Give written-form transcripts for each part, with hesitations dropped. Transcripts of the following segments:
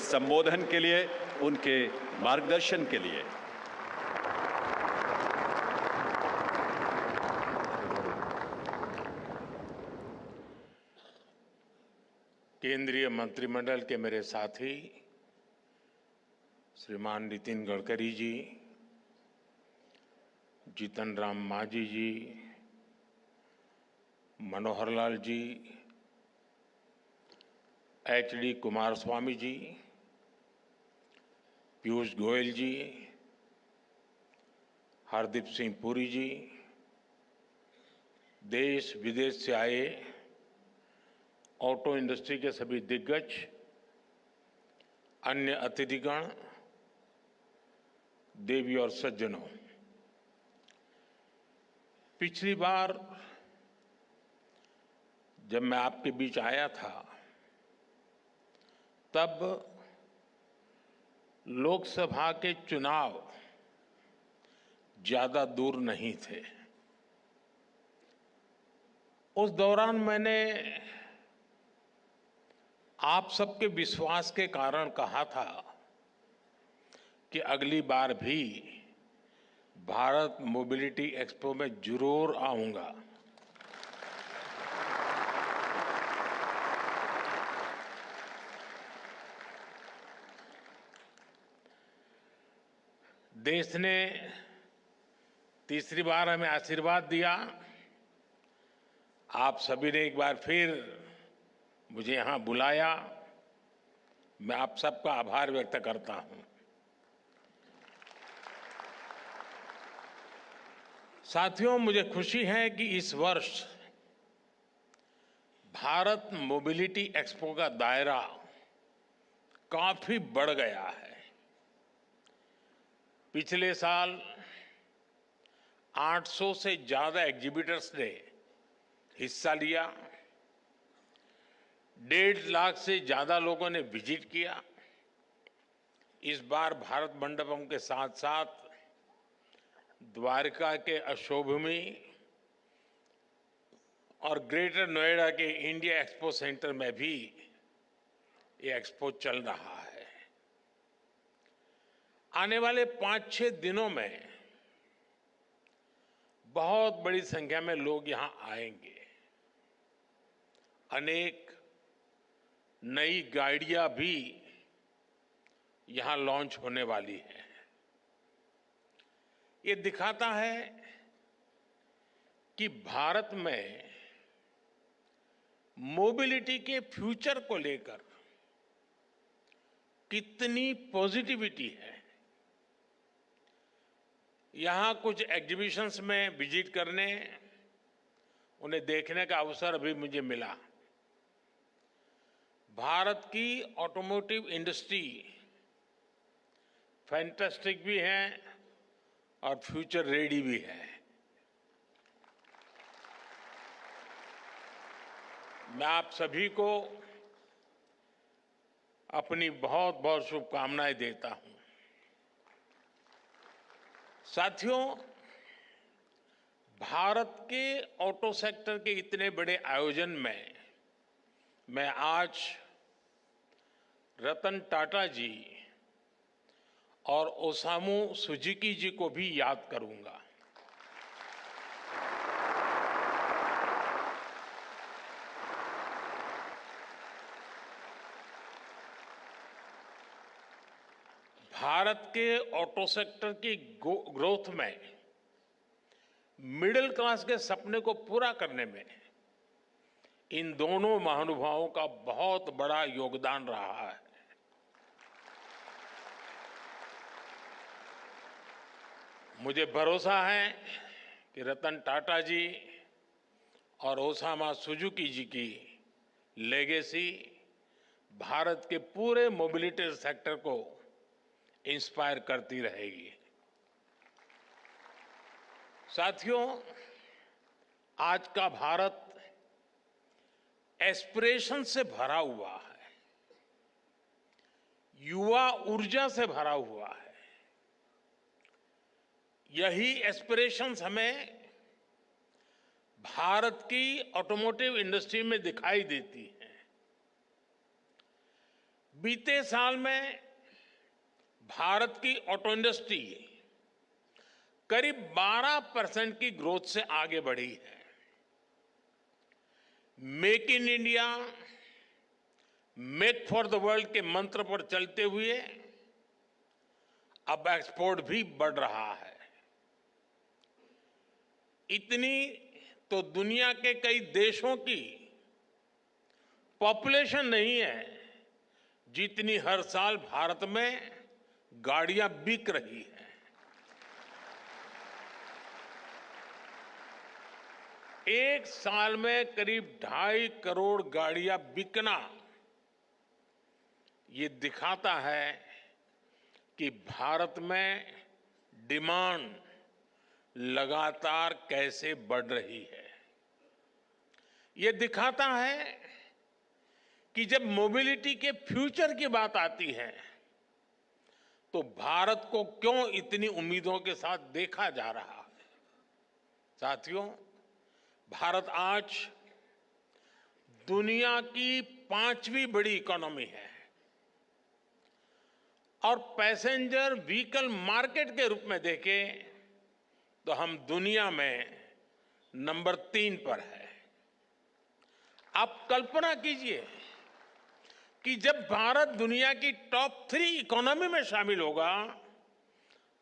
संबोधन के लिए, उनके मार्गदर्शन के लिए। केंद्रीय मंत्रिमंडल के मेरे साथी श्रीमान नितिन गडकरी जी, जीतन राम मांझी जी, मनोहर लाल जी, HD कुमारस्वामी जी, पीयूष गोयल जी, हरदीप सिंह पुरी जी, देश विदेश से आए ऑटो इंडस्ट्री के सभी दिग्गज, अन्य अतिथिगण, देवी और सज्जनों, पिछली बार जब मैं आपके बीच आया था तब लोकसभा के चुनाव ज्यादा दूर नहीं थे। उस दौरान मैंने आप सबके विश्वास के कारण कहा था कि अगली बार भी भारत मोबिलिटी एक्सपो में जरूर आऊंगा। देश ने तीसरी बार हमें आशीर्वाद दिया। आप सभी ने एक बार फिर मुझे यहां बुलाया। मैं आप सबका आभार व्यक्त करता हूं। साथियों, मुझे खुशी है कि इस वर्ष भारत मोबिलिटी एक्सपो का दायरा काफी बढ़ गया है। पिछले साल 800 से ज्यादा एग्जीबिटर्स ने हिस्सा लिया। 1.5 लाख से ज्यादा लोगों ने विजिट किया। इस बार भारत मंडपम के साथ साथ द्वारका के अशोभूमि और ग्रेटर नोएडा के इंडिया एक्सपो सेंटर में भी ये एक्सपो चल रहा है। आने वाले 5-6 दिनों में बहुत बड़ी संख्या में लोग यहां आएंगे। अनेक नई गाड़ियां भी यहां लॉन्च होने वाली हैं। ये दिखाता है कि भारत में मोबिलिटी के फ्यूचर को लेकर कितनी पॉजिटिविटी है। यहां कुछ एग्जीबिशंस में विजिट करने, उन्हें देखने का अवसर अभी मुझे मिला। भारत की ऑटोमोटिव इंडस्ट्री फैंटास्टिक भी है और फ्यूचर रेडी भी है। मैं आप सभी को अपनी बहुत बहुत शुभकामनाएं देता हूं। साथियों, भारत के ऑटो सेक्टर के इतने बड़े आयोजन में मैं आज रतन टाटा जी और ओसामू सुजुकी जी को भी याद करूंगा। भारत के ऑटो सेक्टर की ग्रोथ में मिडिल क्लास के सपने को पूरा करने में इन दोनों महानुभावों का बहुत बड़ा योगदान रहा है। मुझे भरोसा है कि रतन टाटा जी और ओसामा सुजुकी जी की लेगेसी भारत के पूरे मोबिलिटी सेक्टर को इंस्पायर करती रहेगी। साथियों, आज का भारत एस्पिरेशन से भरा हुआ है, युवा ऊर्जा से भरा हुआ है। यही एस्पिरेशंस हमें भारत की ऑटोमोटिव इंडस्ट्री में दिखाई देती हैं। बीते साल में भारत की ऑटो इंडस्ट्री करीब 12% की ग्रोथ से आगे बढ़ी है। Make in India, make for the world के मंत्र पर चलते हुए अब एक्सपोर्ट भी बढ़ रहा है। इतनी तो दुनिया के कई देशों की पॉपुलेशन नहीं है जितनी हर साल भारत में गाड़ियां बिक रही हैं। एक साल में करीब 2.5 करोड़ गाड़ियां बिकना ये दिखाता है कि भारत में डिमांड लगातार कैसे बढ़ रही है। ये दिखाता है कि जब मोबिलिटी के फ्यूचर की बात आती है तो भारत को क्यों इतनी उम्मीदों के साथ देखा जा रहा है। साथियों, भारत आज दुनिया की 5वीं बड़ी इकोनॉमी है और पैसेंजर व्हीकल मार्केट के रूप में देखें तो हम दुनिया में नंबर 3 पर है। आप कल्पना कीजिए कि जब भारत दुनिया की टॉप 3 इकोनॉमी में शामिल होगा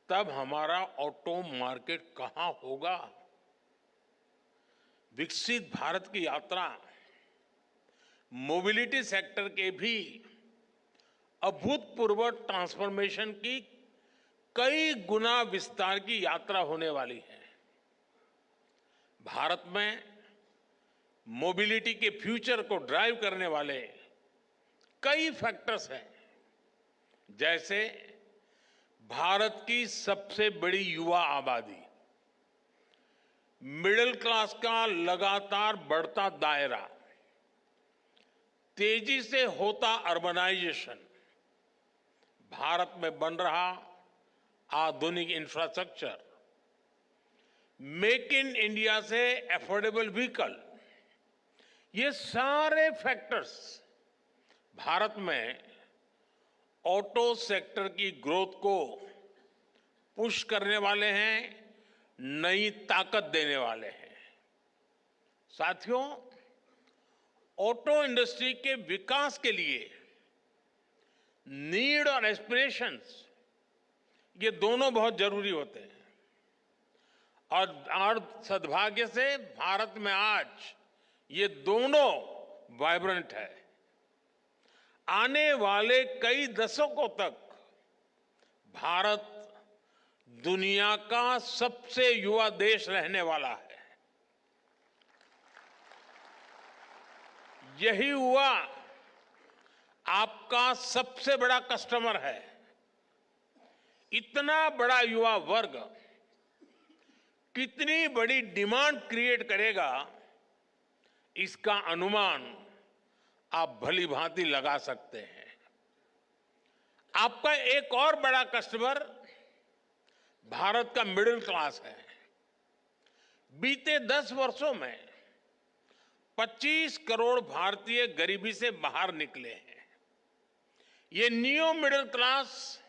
तब हमारा ऑटो मार्केट कहां होगा। विकसित भारत की यात्रा मोबिलिटी सेक्टर के भी अभूतपूर्व ट्रांसफॉर्मेशन की कई गुना विस्तार की यात्रा होने वाली है। भारत में मोबिलिटी के फ्यूचर को ड्राइव करने वाले कई फैक्टर्स हैं, जैसे भारत की सबसे बड़ी युवा आबादी, मिडिल क्लास का लगातार बढ़ता दायरा, तेजी से होता अर्बनाइजेशन, भारत में बन रहा आधुनिक इंफ्रास्ट्रक्चर, मेक इन इंडिया से अफोर्डेबल व्हीकल, ये सारे फैक्टर्स भारत में ऑटो सेक्टर की ग्रोथ को पुश करने वाले हैं, नई ताकत देने वाले हैं। साथियों, ऑटो इंडस्ट्री के विकास के लिए नीड और एस्पिरेशंस ये दोनों बहुत जरूरी होते हैं और सद्भाग्य से भारत में आज ये दोनों वाइब्रेंट है। आने वाले कई दशकों तक भारत दुनिया का सबसे युवा देश रहने वाला है। यही युवा आपका सबसे बड़ा कस्टमर है। इतना बड़ा युवा वर्ग कितनी बड़ी डिमांड क्रिएट करेगा, इसका अनुमान आप भली भांति लगा सकते हैं। आपका एक और बड़ा कस्टमर भारत का मिडिल क्लास है। बीते 10 वर्षों में 25 करोड़ भारतीय गरीबी से बाहर निकले हैं। ये न्यू मिडिल क्लास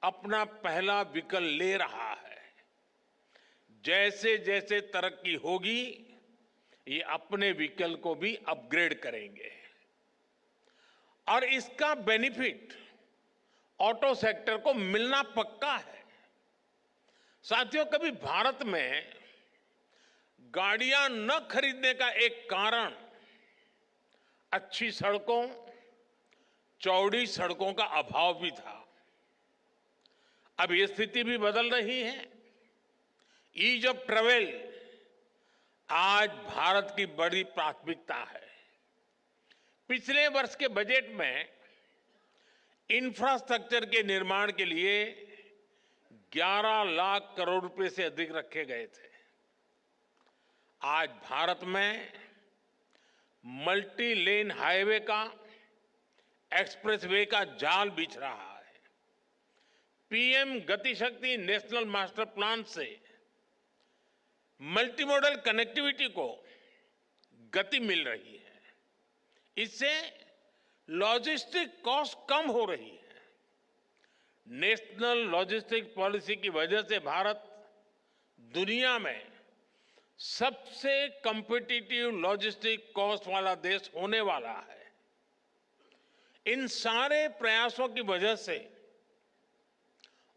अपना पहला व्हीकल ले रहा है। जैसे जैसे तरक्की होगी, ये अपने व्हीकल को भी अपग्रेड करेंगे और इसका बेनिफिट ऑटो सेक्टर को मिलना पक्का है। साथियों, कभी भारत में गाड़ियां न खरीदने का एक कारण अच्छी सड़कों, चौड़ी सड़कों का अभाव भी था। अब ये स्थिति भी बदल रही है। ईज ऑफ ट्रेवल आज भारत की बड़ी प्राथमिकता है। पिछले वर्ष के बजट में इंफ्रास्ट्रक्चर के निर्माण के लिए 11 लाख करोड़ रुपए से अधिक रखे गए थे। आज भारत में मल्टी लेन हाईवे का, एक्सप्रेसवे का जाल बिछ रहा है। पीएम गति शक्ति नेशनल मास्टर प्लान से मल्टी मॉडल कनेक्टिविटी को गति मिल रही है। इससे लॉजिस्टिक कॉस्ट कम हो रही है। नेशनल लॉजिस्टिक पॉलिसी की वजह से भारत दुनिया में सबसे कॉम्पिटिटिव लॉजिस्टिक कॉस्ट वाला देश होने वाला है। इन सारे प्रयासों की वजह से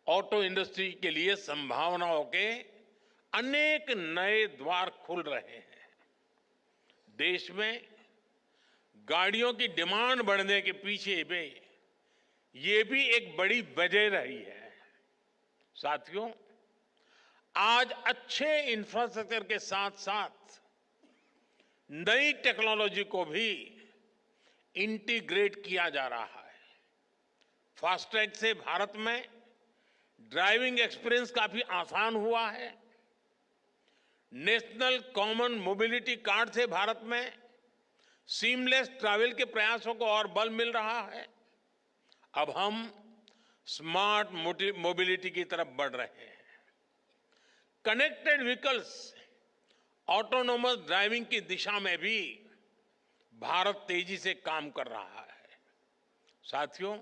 ऑटो इंडस्ट्री के लिए संभावनाओं के अनेक नए द्वार खुल रहे हैं। देश में गाड़ियों की डिमांड बढ़ने के पीछे भी ये भी एक बड़ी वजह रही है। साथियों, आज अच्छे इंफ्रास्ट्रक्चर के साथ साथ नई टेक्नोलॉजी को भी इंटीग्रेट किया जा रहा है। फास्टैग से भारत में ड्राइविंग एक्सपीरियंस काफी आसान हुआ है। नेशनल कॉमन मोबिलिटी कार्ड से भारत में सीमलेस ट्रैवल के प्रयासों को और बल मिल रहा है। अब हम स्मार्ट मोबिलिटी की तरफ बढ़ रहे हैं। कनेक्टेड व्हीकल्स, ऑटोनोमस ड्राइविंग की दिशा में भी भारत तेजी से काम कर रहा है। साथियों,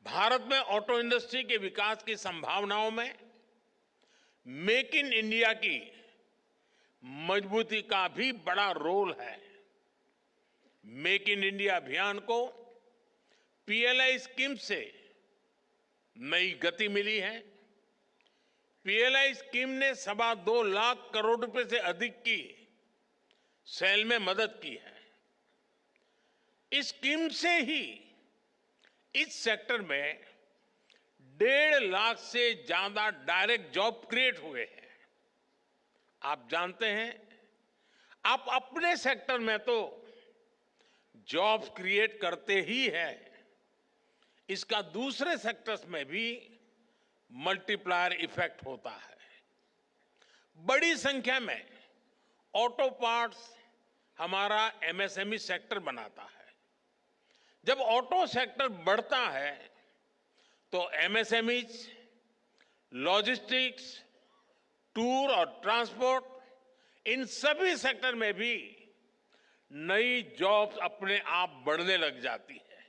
भारत में ऑटो इंडस्ट्री के विकास की संभावनाओं में मेक इन इंडिया की मजबूती का भी बड़ा रोल है। मेक इन इंडिया अभियान को पीएलआई स्कीम से नई गति मिली है। पीएलआई स्कीम ने 2.25 लाख करोड़ रुपए से अधिक की सेल में मदद की है। इस स्कीम से ही इस सेक्टर में 1.5 लाख से ज्यादा डायरेक्ट जॉब क्रिएट हुए हैं। आप जानते हैं, आप अपने सेक्टर में तो जॉब्स क्रिएट करते ही हैं, इसका दूसरे सेक्टर्स में भी मल्टीप्लायर इफेक्ट होता है। बड़ी संख्या में ऑटो पार्ट्स हमारा एमएसएमई सेक्टर बनाता है। जब ऑटो सेक्टर बढ़ता है तो एमएसएमईज, लॉजिस्टिक्स, टूर और ट्रांसपोर्ट, इन सभी सेक्टर में भी नई जॉब्स अपने आप बढ़ने लग जाती है।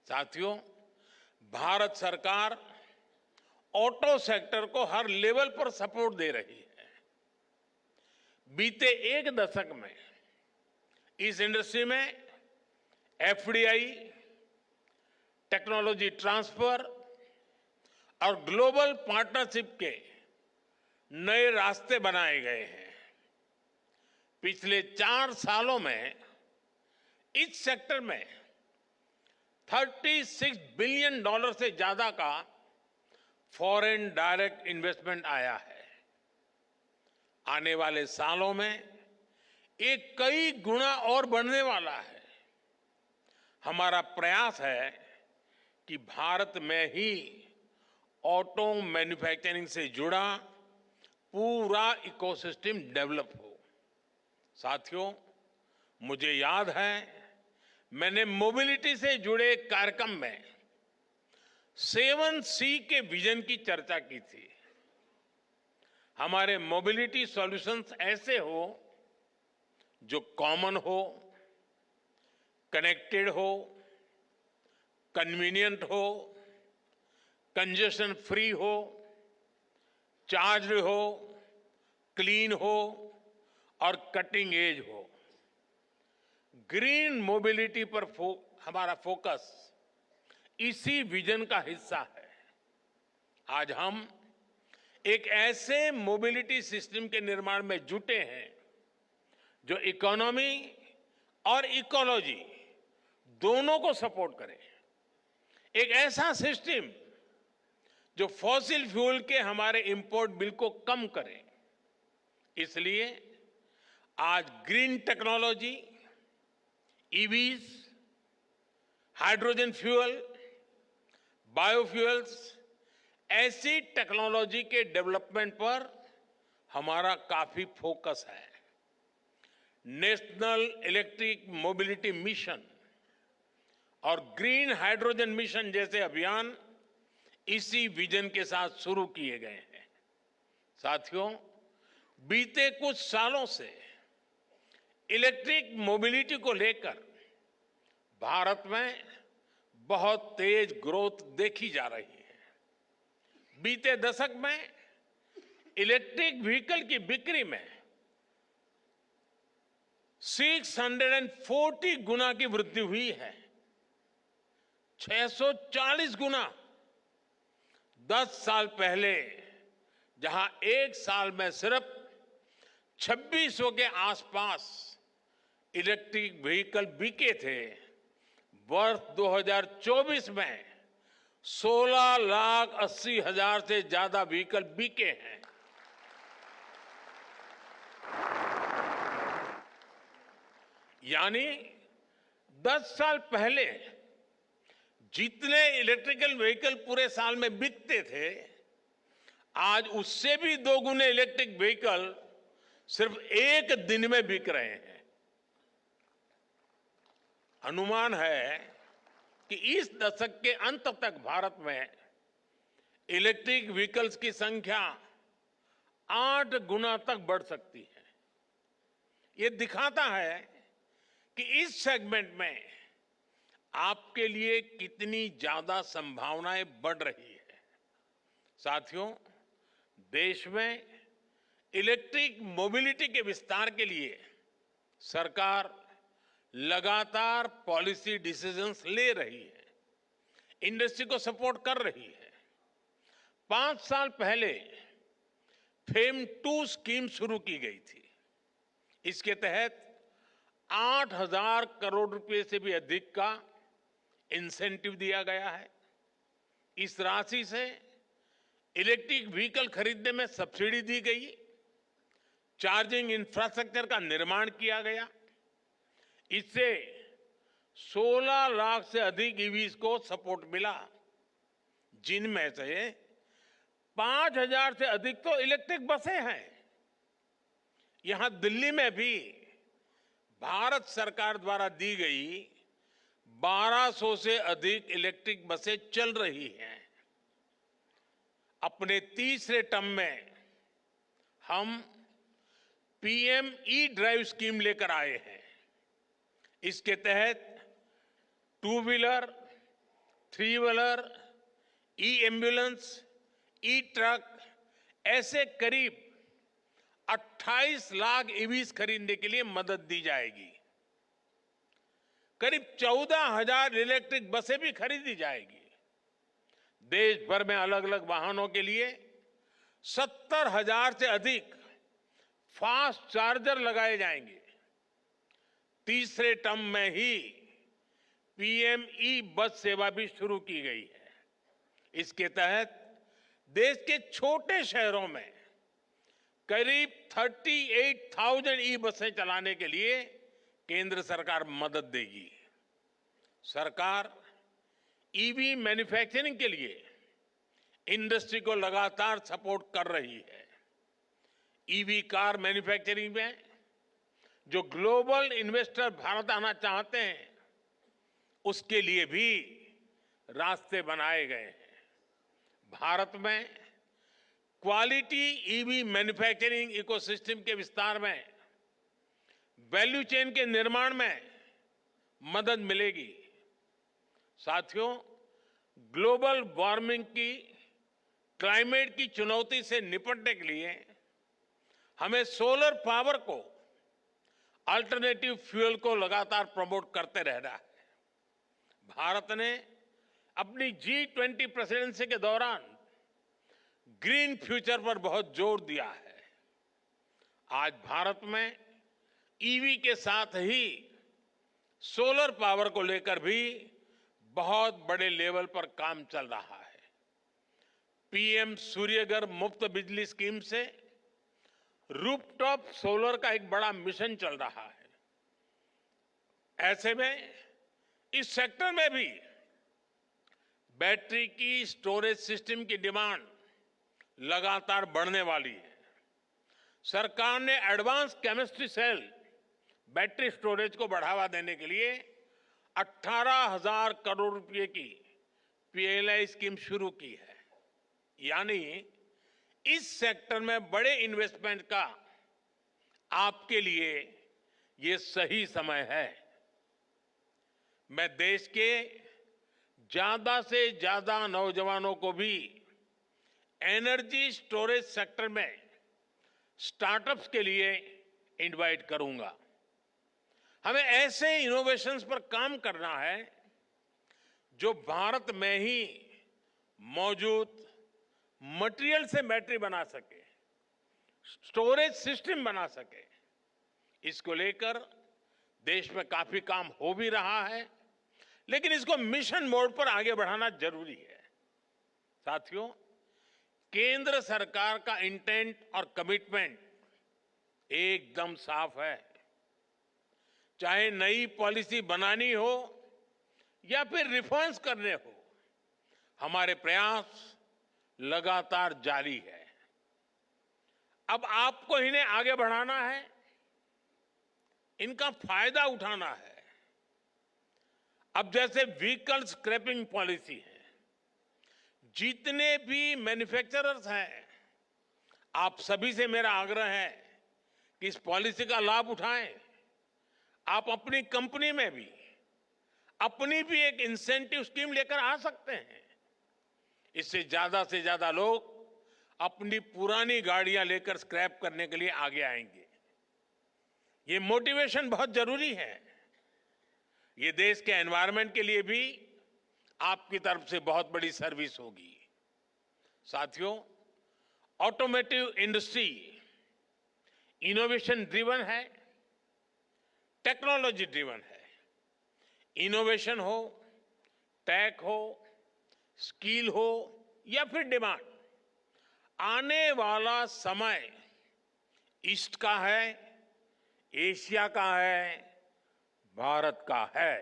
साथियों, भारत सरकार ऑटो सेक्टर को हर लेवल पर सपोर्ट दे रही है। बीते एक दशक में इस इंडस्ट्री में एफडीआई, टेक्नोलॉजी ट्रांसफर और ग्लोबल पार्टनरशिप के नए रास्ते बनाए गए हैं। पिछले 4 सालों में इस सेक्टर में $36 बिलियन से ज्यादा का फॉरेन डायरेक्ट इन्वेस्टमेंट आया है। आने वाले सालों में ये कई गुना और बढ़ने वाला है। हमारा प्रयास है कि भारत में ही ऑटो मैन्युफैक्चरिंग से जुड़ा पूरा इकोसिस्टम डेवलप हो। साथियों, मुझे याद है, मैंने मोबिलिटी से जुड़े कार्यक्रम में 7C के विजन की चर्चा की थी। हमारे मोबिलिटी सॉल्यूशंस ऐसे हो जो कॉमन हो, कनेक्टेड हो, कन्वीनियंट हो, कंजेशन फ्री हो, चार्ज्ड हो, क्लीन हो और कटिंग एज हो। ग्रीन मोबिलिटी पर हमारा फोकस इसी विजन का हिस्सा है। आज हम एक ऐसे मोबिलिटी सिस्टम के निर्माण में जुटे हैं जो इकोनॉमी और इकोलॉजी दोनों को सपोर्ट करे। एक ऐसा सिस्टम जो फॉसिल फ्यूल के हमारे इंपोर्ट बिल को कम करे। इसलिए आज green technology, EVs, hydrogen fuel, biofuels, ऐसी टेक्नोलॉजी के डेवलपमेंट पर हमारा काफी फोकस है। नेशनल इलेक्ट्रिक मोबिलिटी मिशन और ग्रीन हाइड्रोजन मिशन जैसे अभियान इसी विजन के साथ शुरू किए गए हैं। साथियों, बीते कुछ सालों से इलेक्ट्रिक मोबिलिटी को लेकर भारत में बहुत तेज ग्रोथ देखी जा रही है। बीते दशक में इलेक्ट्रिक व्हीकल की बिक्री में 640 गुना की वृद्धि हुई है। 640 गुना। 10 साल पहले जहां एक साल में सिर्फ 2600 के आसपास इलेक्ट्रिक व्हीकल बिके थे, वर्ष 2024 में 16,80,000 से ज्यादा व्हीकल बिके हैं। यानी 10 साल पहले जितने इलेक्ट्रिकल व्हीकल पूरे साल में बिकते थे, आज उससे भी 2 गुने इलेक्ट्रिक व्हीकल सिर्फ एक दिन में बिक रहे हैं। अनुमान है कि इस दशक के अंत तक भारत में इलेक्ट्रिक व्हीकल्स की संख्या 8 गुना तक बढ़ सकती है। ये दिखाता है कि इस सेगमेंट में आपके लिए कितनी ज्यादा संभावनाएं बढ़ रही है। साथियों, देश में इलेक्ट्रिक मोबिलिटी के विस्तार के लिए सरकार लगातार पॉलिसी डिसीजंस ले रही है, इंडस्ट्री को सपोर्ट कर रही है। 5 साल पहले फेम 2 स्कीम शुरू की गई थी। इसके तहत 8,000 करोड़ रुपए से भी अधिक का इंसेंटिव दिया गया है। इस राशि से इलेक्ट्रिक व्हीकल खरीदने में सब्सिडी दी गई, चार्जिंग इंफ्रास्ट्रक्चर का निर्माण किया गया। इससे 16 लाख से अधिक ईवीज को सपोर्ट मिला, जिनमें से 5,000 से अधिक तो इलेक्ट्रिक बसें हैं। यहां दिल्ली में भी भारत सरकार द्वारा दी गई 1200 से अधिक इलेक्ट्रिक बसें चल रही हैं। अपने तीसरे टर्म में हम पीएम ई ड्राइव स्कीम लेकर आए हैं। इसके तहत 2 व्हीलर, 3 व्हीलर, ई एम्बुलेंस, ई ट्रक ऐसे करीब 28 लाख ईवीज खरीदने के लिए मदद दी जाएगी। करीब 14,000 इलेक्ट्रिक बसें भी खरीदी जाएगी। देश भर में अलग अलग वाहनों के लिए 70,000 से अधिक फास्ट चार्जर लगाए जाएंगे। तीसरे टर्म में ही पीएम ई बस सेवा भी शुरू की गई है। इसके तहत देश के छोटे शहरों में करीब 38,000 ई बसें चलाने के लिए केंद्र सरकार मदद देगी। सरकार ईवी मैन्युफैक्चरिंग के लिए इंडस्ट्री को लगातार सपोर्ट कर रही है। ईवी कार मैन्युफैक्चरिंग में जो ग्लोबल इन्वेस्टर भारत आना चाहते हैं, उसके लिए भी रास्ते बनाए गए हैं। भारत में क्वालिटी ईवी मैन्युफैक्चरिंग इकोसिस्टम के विस्तार में, वैल्यू चेन के निर्माण में मदद मिलेगी। साथियों, ग्लोबल वार्मिंग की, क्लाइमेट की चुनौती से निपटने के लिए हमें सोलर पावर को, अल्टरनेटिव फ्यूल को लगातार प्रमोट करते रहना है। भारत ने अपनी G20 प्रेसिडेंसी के दौरान ग्रीन फ्यूचर पर बहुत जोर दिया है। आज भारत में ईवी के साथ ही सोलर पावर को लेकर भी बहुत बड़े लेवल पर काम चल रहा है। पीएम सूर्यघर मुफ्त बिजली स्कीम से रूफटॉप सोलर का एक बड़ा मिशन चल रहा है। ऐसे में इस सेक्टर में भी बैटरी की स्टोरेज सिस्टम की डिमांड लगातार बढ़ने वाली है। सरकार ने advance chemistry cell battery storage को बढ़ावा देने के लिए 18,000 करोड़ रुपए की पीएलआई स्कीम शुरू की है। यानी इस सेक्टर में बड़े इन्वेस्टमेंट का आपके लिए ये सही समय है। मैं देश के ज्यादा से ज्यादा नौजवानों को भी एनर्जी स्टोरेज सेक्टर में स्टार्टअप्स के लिए इनवाइट करूंगा। हमें ऐसे इनोवेशंस पर काम करना है जो भारत में ही मौजूद मटेरियल से बैटरी बना सके, स्टोरेज सिस्टम बना सके। इसको लेकर देश में काफी काम हो भी रहा है, लेकिन इसको मिशन मोड पर आगे बढ़ाना जरूरी है। साथियों, केंद्र सरकार का इंटेंट और कमिटमेंट एकदम साफ है। चाहे नई पॉलिसी बनानी हो या फिर रिफॉर्म्स करने हो, हमारे प्रयास लगातार जारी है। अब आपको इन्हें आगे बढ़ाना है, इनका फायदा उठाना है। अब जैसे व्हीकल स्क्रैपिंग पॉलिसी है, जितने भी मैन्युफैक्चरर्स हैं, आप सभी से मेरा आग्रह है कि इस पॉलिसी का लाभ उठाएं। आप अपनी कंपनी में भी अपनी भी एक इंसेंटिव स्कीम लेकर आ सकते हैं। इससे ज्यादा लोग अपनी पुरानी गाड़ियां लेकर स्क्रैप करने के लिए आगे आएंगे। ये मोटिवेशन बहुत जरूरी है। ये देश के एनवायरनमेंट के लिए भी आपकी तरफ से बहुत बड़ी सर्विस होगी। साथियों, ऑटोमोटिव इंडस्ट्री इनोवेशन ड्रिवन है, टेक्नोलॉजी ड्रिवन है। इनोवेशन हो, टेक हो, स्किल हो या फिर डिमांड, आने वाला समय ईस्ट का है, एशिया का है, भारत का है।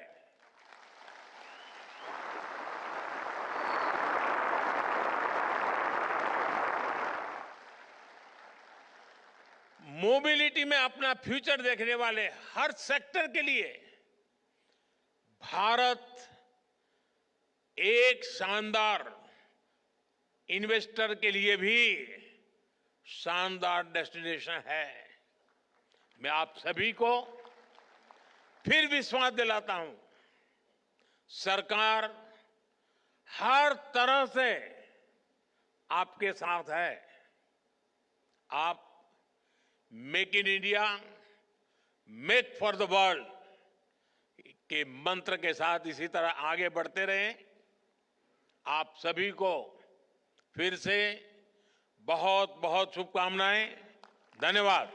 मोबिलिटी में अपना फ्यूचर देखने वाले हर सेक्टर के लिए भारत एक शानदार इन्वेस्टर के लिए भी शानदार डेस्टिनेशन है। मैं आप सभी को फिर विश्वास दिलाता हूं, सरकार हर तरह से आपके साथ है। आप make in India, make for the world के मंत्र के साथ इसी तरह आगे बढ़ते रहें। आप सभी को फिर से बहुत बहुत शुभकामनाएं। धन्यवाद।